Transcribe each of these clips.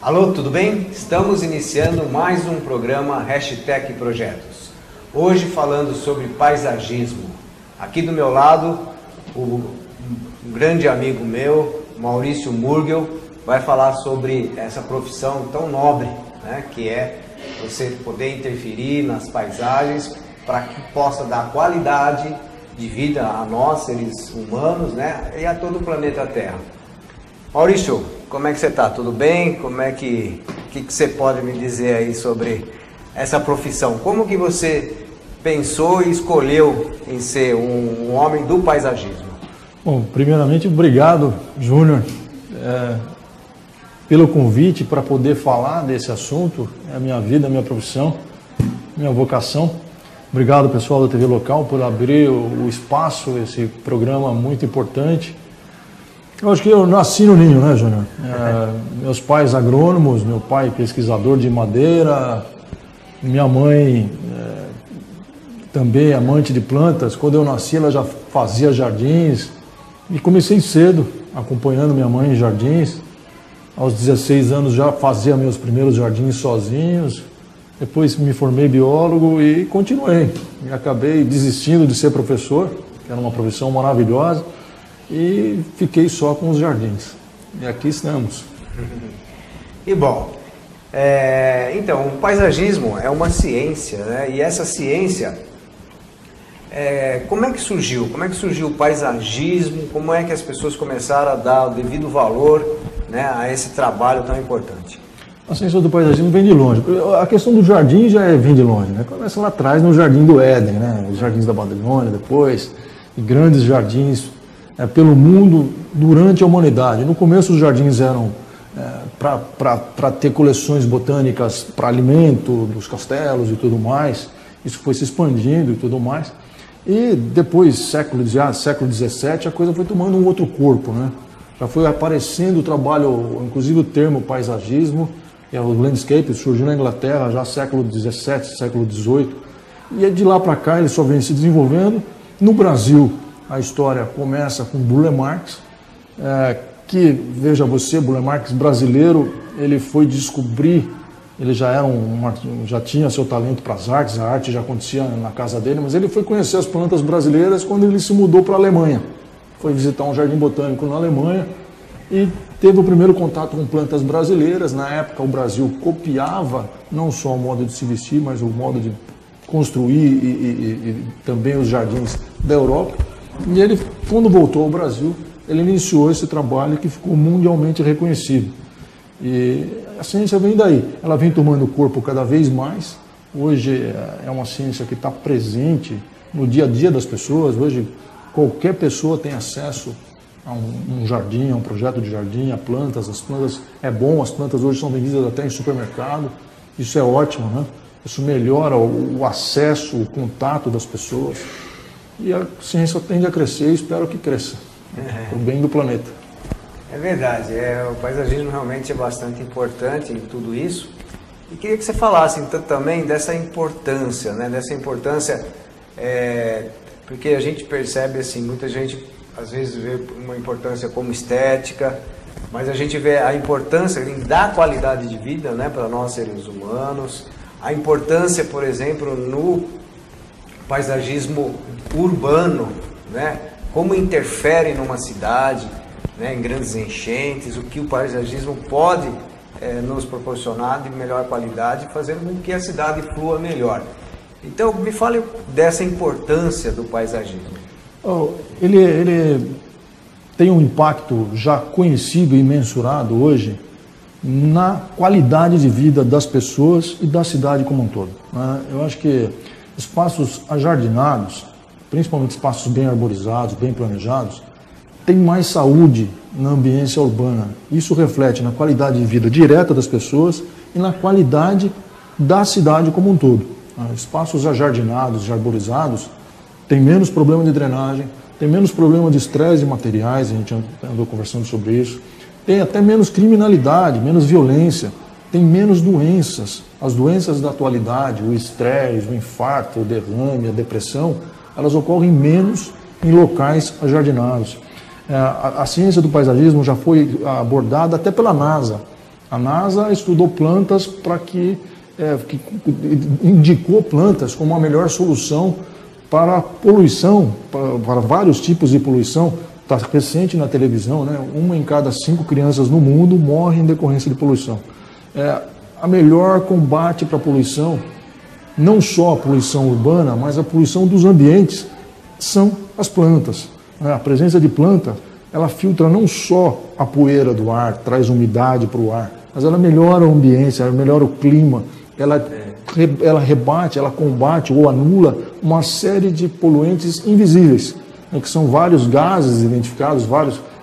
Alô, tudo bem? Estamos iniciando mais um programa Hashtag Projetos. Hoje falando sobre paisagismo. Aqui do meu lado, um grande amigo meu, Maurício Murgel, vai falar sobre essa profissão tão nobre, né, que é você poder interferir nas paisagens para que possa dar qualidade de vida a nós, seres humanos, né, e a todo o planeta Terra. Maurício, como é que você está? Tudo bem? Como é que você pode me dizer aí sobre essa profissão? Como que você pensou e escolheu em ser um homem do paisagismo? Bom, primeiramente, obrigado, Júnior, pelo convite para poder falar desse assunto. É a minha vida, a minha profissão, minha vocação. Obrigado, pessoal da TV Local, por abrir o espaço, esse programa muito importante. Eu acho que eu nasci no ninho, né, Júnior? Meus pais agrônomos, meu pai pesquisador de madeira, minha mãe também amante de plantas. Quando eu nasci, ela já fazia jardins e comecei cedo, acompanhando minha mãe em jardins. Aos 16 anos já fazia meus primeiros jardins sozinhos. Depois me formei biólogo e continuei. E acabei desistindo de ser professor, que era uma profissão maravilhosa. E fiquei só com os jardins. E aqui estamos. E bom, então, o paisagismo é uma ciência, né? E essa ciência, como é que surgiu? Como é que surgiu o paisagismo? Como é que as pessoas começaram a dar o devido valor, né, a esse trabalho tão importante? A ciência do paisagismo vem de longe. A questão do jardim já vem de longe, né? Começa lá atrás no Jardim do Éden, né? Os jardins da Babilônia, depois, e grandes jardins pelo mundo durante a humanidade. No começo os jardins eram para ter coleções botânicas para alimento, dos castelos e tudo mais. Isso foi se expandindo e tudo mais. E depois, século XVII, a coisa foi tomando um outro corpo, né? Já foi aparecendo o trabalho, inclusive o termo paisagismo, que é o landscape, surgiu na Inglaterra já século XVII, século XVIII. E de lá para cá ele só vem se desenvolvendo. No Brasil, a história começa com Burle Marx, que, veja você, Burle Marx brasileiro, ele foi descobrir, ele já tinha seu talento para as artes, a arte já acontecia na casa dele, mas ele foi conhecer as plantas brasileiras quando ele se mudou para a Alemanha. Foi visitar um jardim botânico na Alemanha e teve o primeiro contato com plantas brasileiras. Na época o Brasil copiava não só o modo de se vestir, mas o modo de construir e também os jardins da Europa. E ele, quando voltou ao Brasil, ele iniciou esse trabalho que ficou mundialmente reconhecido. E a ciência vem daí, ela vem tomando corpo cada vez mais. Hoje é uma ciência que está presente no dia a dia das pessoas. Hoje qualquer pessoa tem acesso a um jardim, a um projeto de jardim, a plantas. As plantas é bom, as plantas hoje são vendidas até em supermercado. Isso é ótimo, né? Isso melhora o acesso, o contato das pessoas. E a ciência tende a crescer e espero que cresça, para o bem do planeta. É verdade, o paisagismo realmente é bastante importante em tudo isso. E queria que você falasse então, também dessa importância, né? Dessa importância, porque a gente percebe assim, muita gente às vezes vê uma importância como estética, mas a gente vê a importância em dar qualidade de vida, né, para nós seres humanos, a importância, por exemplo, no paisagismo urbano, né? Como interfere numa cidade, né? Em grandes enchentes, o que o paisagismo pode nos proporcionar de melhor qualidade, fazendo com que a cidade flua melhor. Então, me fale dessa importância do paisagismo. Ele tem um impacto já conhecido e mensurado hoje na qualidade de vida das pessoas e da cidade como um todo. Eu acho que espaços ajardinados, principalmente espaços bem arborizados, bem planejados, têm mais saúde na ambiência urbana. Isso reflete na qualidade de vida direta das pessoas e na qualidade da cidade como um todo. Espaços ajardinados e arborizados têm menos problema de drenagem, tem menos problema de estresse de materiais, a gente andou conversando sobre isso, tem até menos criminalidade, menos violência, tem menos doenças. As doenças da atualidade, o estresse, o infarto, o derrame, a depressão, elas ocorrem menos em locais ajardinados. A ciência do paisagismo já foi abordada até pela NASA. A NASA estudou plantas que indicou plantas como a melhor solução para a poluição, para vários tipos de poluição. Está recente na televisão, né? 1 em cada 5 crianças no mundo morre em decorrência de poluição. A melhor combate para a poluição, não só a poluição urbana, mas a poluição dos ambientes, são as plantas. A presença de planta, ela filtra não só a poeira do ar, traz umidade para o ar, mas ela melhora o ambiente, ela melhora o clima, ela rebate, ela combate ou anula uma série de poluentes invisíveis, né, que são vários gases identificados,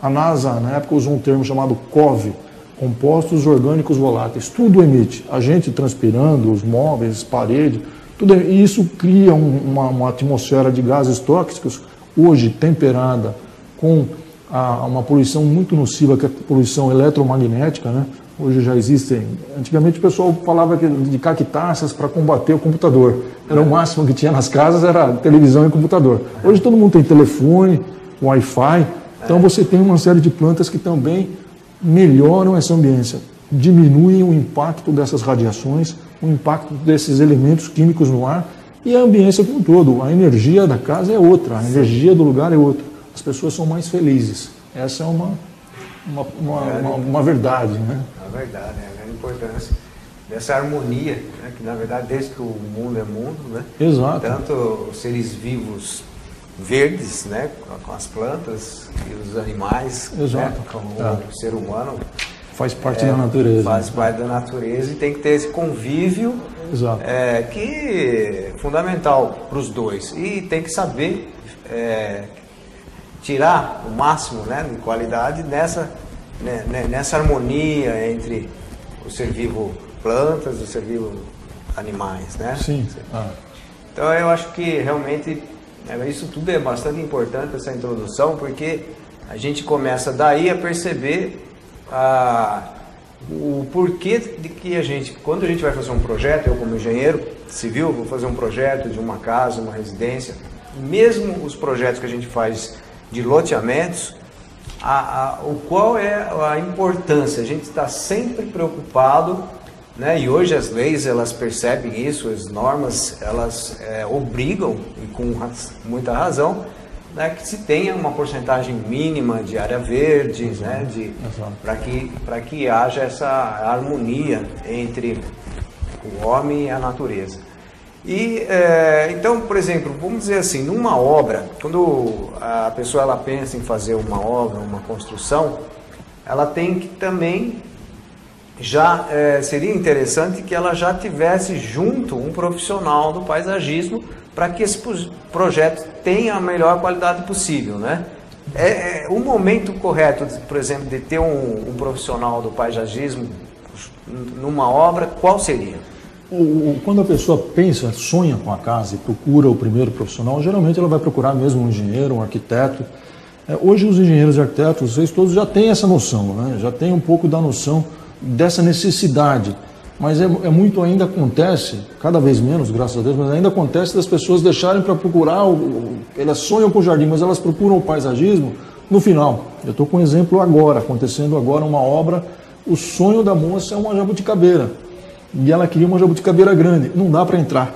a NASA na época usou um termo chamado COV, compostos orgânicos voláteis, tudo emite, a gente transpirando, os móveis, parede, tudo, e isso cria uma atmosfera de gases tóxicos, hoje temperada com uma poluição muito nociva, que é a poluição eletromagnética, né? Hoje já existem. Antigamente o pessoal falava de cactáceas para combater o computador. Era o máximo que tinha nas casas, era televisão e computador. Hoje todo mundo tem telefone, Wi-Fi. Então você tem uma série de plantas que também melhoram essa ambiência, diminuem o impacto dessas radiações, o impacto desses elementos químicos no ar e a ambiência como um todo. A energia da casa é outra, a energia do lugar é outra. As pessoas são mais felizes. Essa é uma verdade, né? A verdade, né? A importância dessa harmonia, né? Que na verdade desde que o mundo é mundo, né? Exato. Tanto os seres vivos verdes, né? Com as plantas e os animais, exato, né? Como o ser humano faz parte da natureza. Faz parte da natureza e tem que ter esse convívio, exato, que é fundamental para os dois e tem que saber tirar o máximo, né, de qualidade nessa harmonia entre o ser vivo plantas e o ser vivo animais, né? Sim. Então eu acho que realmente isso tudo é bastante importante, essa introdução, porque a gente começa daí a perceber o porquê de que quando a gente vai fazer um projeto, eu como engenheiro civil vou fazer um projeto de uma casa, uma residência, mesmo os projetos que a gente faz de loteamentos, qual é a importância? A gente está sempre preocupado, né? E hoje as leis elas percebem isso, as normas elas obrigam, e com muita razão, né, que se tenha uma porcentagem mínima de área verde, né, para que haja essa harmonia entre o homem e a natureza. E então, por exemplo, vamos dizer assim, numa obra, quando a pessoa ela pensa em fazer uma obra, uma construção, ela tem que também seria interessante que ela já tivesse junto um profissional do paisagismo para que esse projeto tenha a melhor qualidade possível, né? O momento correto, por exemplo, de ter um profissional do paisagismo numa obra, qual seria? Quando a pessoa sonha com a casa e procura o primeiro profissional, geralmente ela vai procurar mesmo um engenheiro, um arquiteto. Hoje os engenheiros e arquitetos, vocês todos já têm essa noção, né? Já tem um pouco da noção dessa necessidade. Mas muito ainda acontece, cada vez menos, graças a Deus, mas ainda acontece das pessoas deixarem para procurar, elas sonham com o jardim, mas elas procuram o paisagismo no final. Eu estou com um exemplo acontecendo agora uma obra, o sonho da moça é uma jabuticabeira. E ela queria uma jabuticabeira grande, não dá para entrar.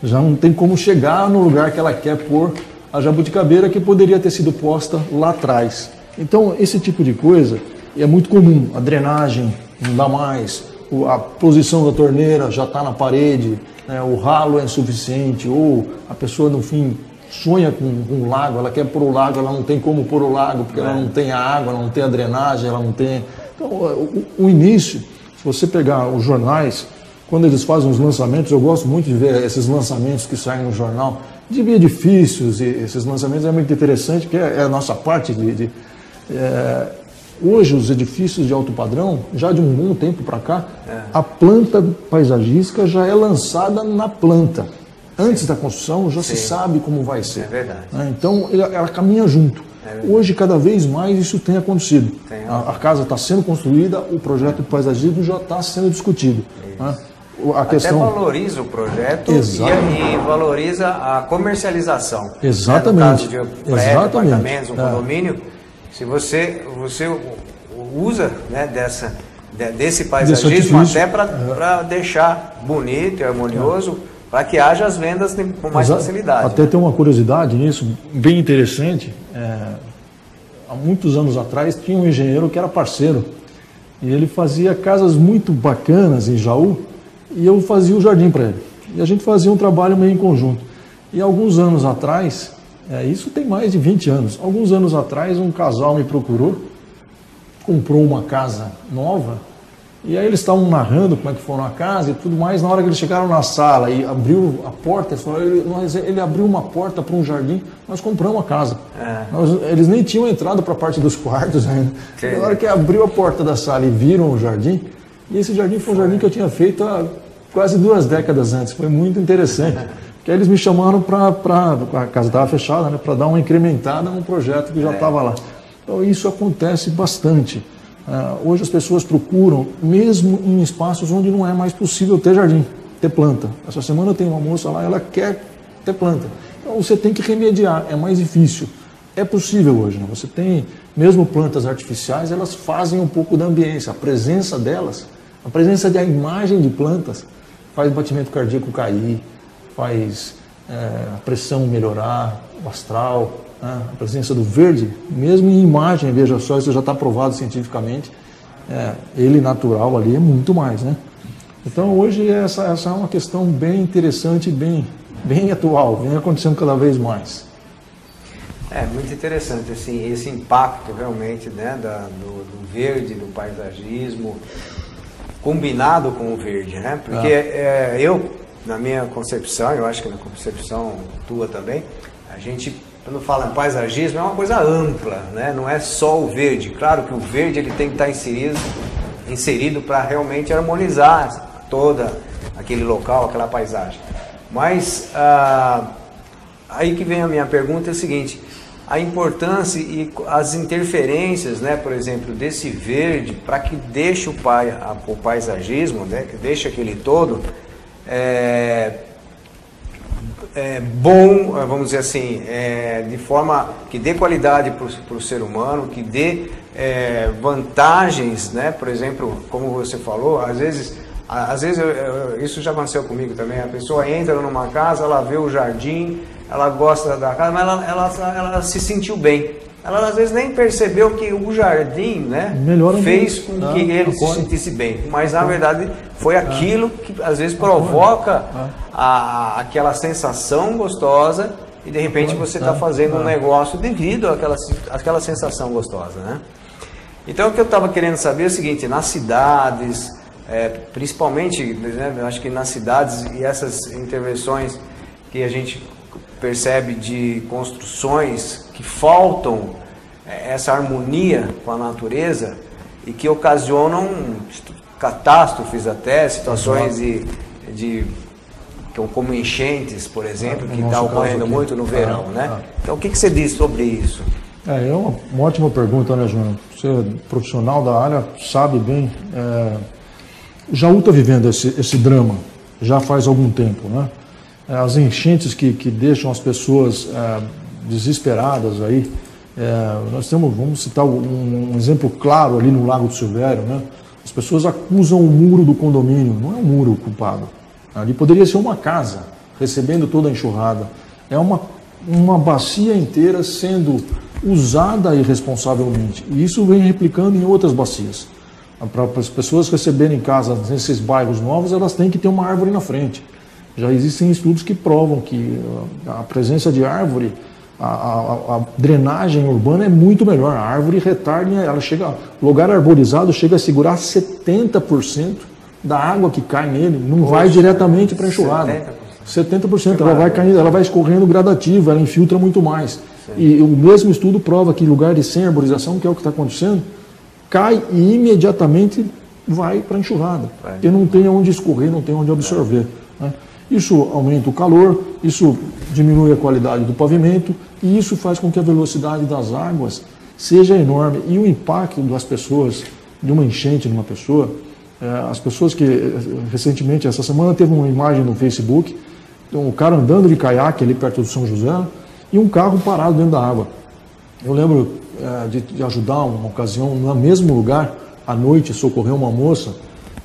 Já não tem como chegar no lugar que ela quer pôr a jabuticabeira que poderia ter sido posta lá atrás. Então, esse tipo de coisa é muito comum. A drenagem não dá mais, a posição da torneira já está na parede, né, o ralo é insuficiente, ou a pessoa, no fim, sonha com um lago, ela quer pôr o lago, ela não tem como pôr o lago, porque ela não tem a água, não tem a drenagem, ela não tem... Então, o início... Se você pegar os jornais, quando eles fazem os lançamentos, eu gosto muito de ver esses lançamentos que saem no jornal, de edifícios, e esses lançamentos é muito interessante, porque é a nossa parte hoje os edifícios de alto padrão, já de um bom tempo para cá, a planta paisagística já é lançada na planta. Antes da construção já se sabe como vai ser. É verdade. Então ela caminha junto. Hoje, cada vez mais, isso tem acontecido. A casa está sendo construída, o projeto de paisagismo já está sendo discutido. Né? Até valoriza o projeto e valoriza a comercialização. Exatamente. Né? No caso de prédio, apartamentos, um condomínio, se você usa, né, desse paisagismo até para deixar bonito e harmonioso, para que haja as vendas com mais facilidade. Até tem uma curiosidade nisso, bem interessante. Há muitos anos atrás tinha um engenheiro que era parceiro e ele fazia casas muito bacanas em Jaú e eu fazia o jardim para ele. E a gente fazia um trabalho meio em conjunto. E alguns anos atrás, isso tem mais de 20 anos, alguns anos atrás um casal me procurou, comprou uma casa nova e aí eles estavam narrando como é que foram a casa e tudo mais. Na hora que eles chegaram na sala e abriu a porta, ele abriu uma porta para um jardim, nós compramos a casa. Eles nem tinham entrado para a parte dos quartos ainda. Na hora que abriu a porta da sala e viram o jardim, e esse jardim foi um jardim que eu tinha feito há quase 2 décadas antes, foi muito interessante. Porque aí eles me chamaram a casa estava fechada, né, para dar uma incrementada num projeto que já estava lá. Então isso acontece bastante. Hoje as pessoas procuram, mesmo em espaços onde não é mais possível ter jardim, ter planta. Essa semana tem uma moça lá, ela quer ter planta. Então você tem que remediar, é mais difícil. É possível hoje, né? Você tem, mesmo plantas artificiais, elas fazem um pouco da ambiência. A presença delas, a presença da imagem de plantas, faz o batimento cardíaco cair, faz a pressão melhorar, o astral. A presença do verde, mesmo em imagem, veja só, isso já está provado cientificamente, ele natural ali é muito mais, né? Então hoje essa é uma questão bem interessante, bem atual, vem acontecendo cada vez mais. Muito interessante assim, esse impacto realmente, né, do verde, do paisagismo, combinado com o verde, né? Porque eu, na minha concepção, eu acho que na concepção tua também, a gente, quando fala em paisagismo, é uma coisa ampla, né? Não é só o verde. Claro que o verde ele tem que estar inserido para realmente harmonizar toda aquele local, aquela paisagem. Mas aí que vem a minha pergunta, é o seguinte: a importância e as interferências, né, por exemplo, desse verde para que deixe o paisagismo, né, que deixe aquele todo bom, vamos dizer assim, de forma que dê qualidade para o ser humano, que dê vantagens, né? Por exemplo, como você falou, às vezes isso já aconteceu comigo também. A pessoa entra numa casa, ela vê o jardim, ela gosta da casa, mas ela se sentiu bem. Ela às vezes nem percebeu que o jardim, né, fez com que ele se sentisse bem. Mas na verdade foi aquilo que às vezes provoca aquela sensação gostosa e de repente você está fazendo um negócio devido àquela sensação gostosa, né? Então o que eu estava querendo saber é o seguinte: nas cidades, principalmente, né, eu acho que nas cidades e essas intervenções que a gente percebe de construções que faltam essa harmonia com a natureza e que ocasionam catástrofes até, situações como enchentes, por exemplo, que está ocorrendo muito no verão, né? Então o que você diz sobre isso? É uma ótima pergunta, né, João? Você é profissional da área, sabe bem. Jaú está vivendo esse drama já faz algum tempo, né? As enchentes que deixam as pessoas desesperadas aí. Vamos citar um exemplo claro ali no Lago do Silvério, né? As pessoas acusam o muro do condomínio, não é um muro o culpado. Ali poderia ser uma casa recebendo toda a enxurrada. É uma bacia inteira sendo usada irresponsavelmente. E isso vem replicando em outras bacias. Para as pessoas receberem casas nesses bairros novos, elas têm que ter uma árvore na frente. Já existem estudos que provam que a presença de árvore, a drenagem urbana é muito melhor. A árvore retarda, o lugar arborizado chega a segurar 70% da água que cai nele, não vai diretamente para a enxurrada. 70%, ela vai caindo, ela vai escorrendo gradativo, ela infiltra muito mais. Sim. E o mesmo estudo prova que em lugares sem arborização, que é o que está acontecendo, cai e imediatamente vai para a enxurrada, porque não tem onde escorrer, não tem onde absorver. Né? Isso aumenta o calor, isso diminui a qualidade do pavimento e isso faz com que a velocidade das águas seja enorme. E o impacto das pessoas, de uma enchente numa pessoa, as pessoas que recentemente, essa semana, teve uma imagem no Facebook, um cara andando de caiaque ali perto do São José e um carro parado dentro da água. Eu lembro de ajudar uma ocasião no mesmo lugar, à noite socorrer uma moça,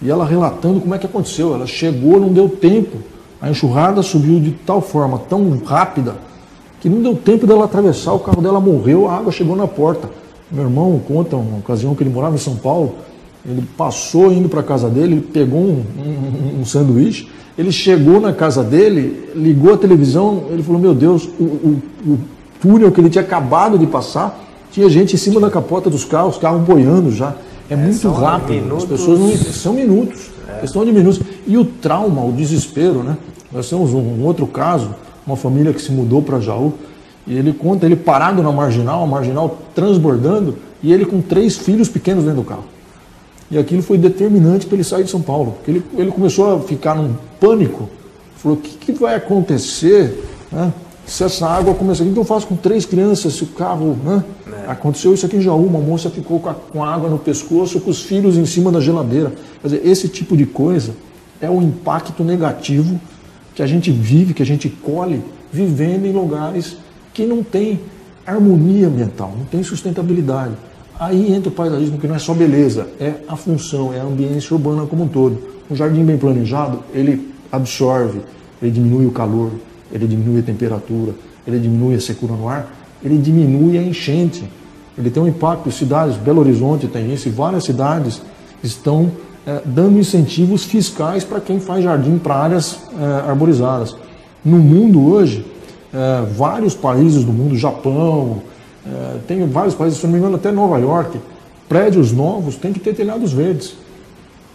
e ela relatando como é que aconteceu. Ela chegou, não deu tempo, a enxurrada subiu de tal forma, tão rápida, que não deu tempo dela atravessar, o carro dela morreu, a água chegou na porta. Meu irmão conta uma ocasião que ele morava em São Paulo, ele passou indo para a casa dele, ele pegou um sanduíche, ele chegou na casa dele, ligou a televisão, ele falou, meu Deus, o túnel que ele tinha acabado de passar, tinha gente em cima da capota dos carros, os carros boiando já. É muito rápido, minutos, as pessoas não, são minutos, questão de minutos. E o trauma, o desespero, né? Nós temos um outro caso, uma família que se mudou para Jaú, e ele conta, ele parado na marginal, a marginal transbordando, e ele com 3 filhos pequenos dentro do carro. E aquilo foi determinante para ele sair de São Paulo, porque ele começou a ficar num pânico, falou, o que vai acontecer, né, se essa água começar? O que eu faço com 3 crianças, se o carro... Né? Aconteceu isso aqui em Jaú, uma moça ficou com a água no pescoço, com os filhos em cima da geladeira. Quer dizer, esse tipo de coisa é o impacto negativo que a gente vive, que a gente colhe, vivendo em lugares que não tem harmonia ambiental, não tem sustentabilidade. Aí entra o paisagismo, que não é só beleza, é a função, é a ambiência urbana como um todo. Um jardim bem planejado, ele absorve, ele diminui o calor, ele diminui a temperatura, ele diminui a secura no ar, ele diminui a enchente. Ele tem um impacto em cidades, Belo Horizonte tem isso, e várias cidades estão dando incentivos fiscais para quem faz jardim para áreas arborizadas. No mundo hoje, vários países do mundo, Japão, tem vários países, se não me engano até Nova York, prédios novos têm que ter telhados verdes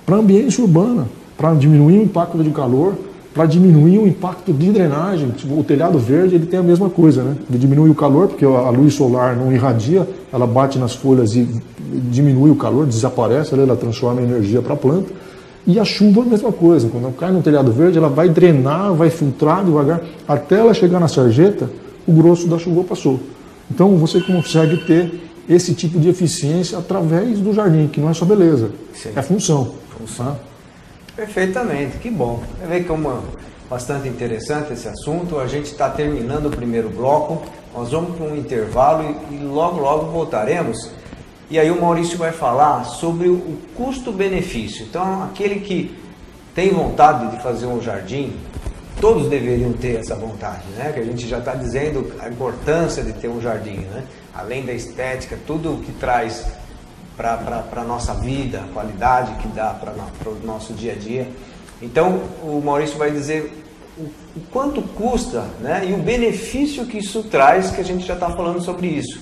para ambiência urbana, para diminuir o impacto de calor, para diminuir o impacto de drenagem. O telhado verde ele tem a mesma coisa, né? Ele diminui o calor, porque a luz solar não irradia, ela bate nas folhas e diminui o calor, desaparece, ela transforma em energia para a planta. E a chuva a mesma coisa, quando cai no telhado verde, ela vai drenar, vai filtrar devagar, até ela chegar na sarjeta, o grosso da chuva passou. Então você consegue ter esse tipo de eficiência através do jardim, que não é só beleza, Sim. É função. Tá? Perfeitamente, que bom. Você vê que é bastante interessante esse assunto. A gente está terminando o primeiro bloco, nós vamos para um intervalo e logo voltaremos. E aí o Maurício vai falar sobre o custo-benefício. Então, aquele que tem vontade de fazer um jardim, todos deveriam ter essa vontade, né? Que a gente já está dizendo a importância de ter um jardim, né? Além da estética, tudo o que traz para a nossa vida, a qualidade que dá para o nosso dia a dia. Então, o Maurício vai dizer o quanto custa, né? E o benefício que isso traz, que a gente já está falando sobre isso.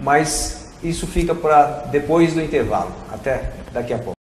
Mas isso fica para depois do intervalo. Até daqui a pouco.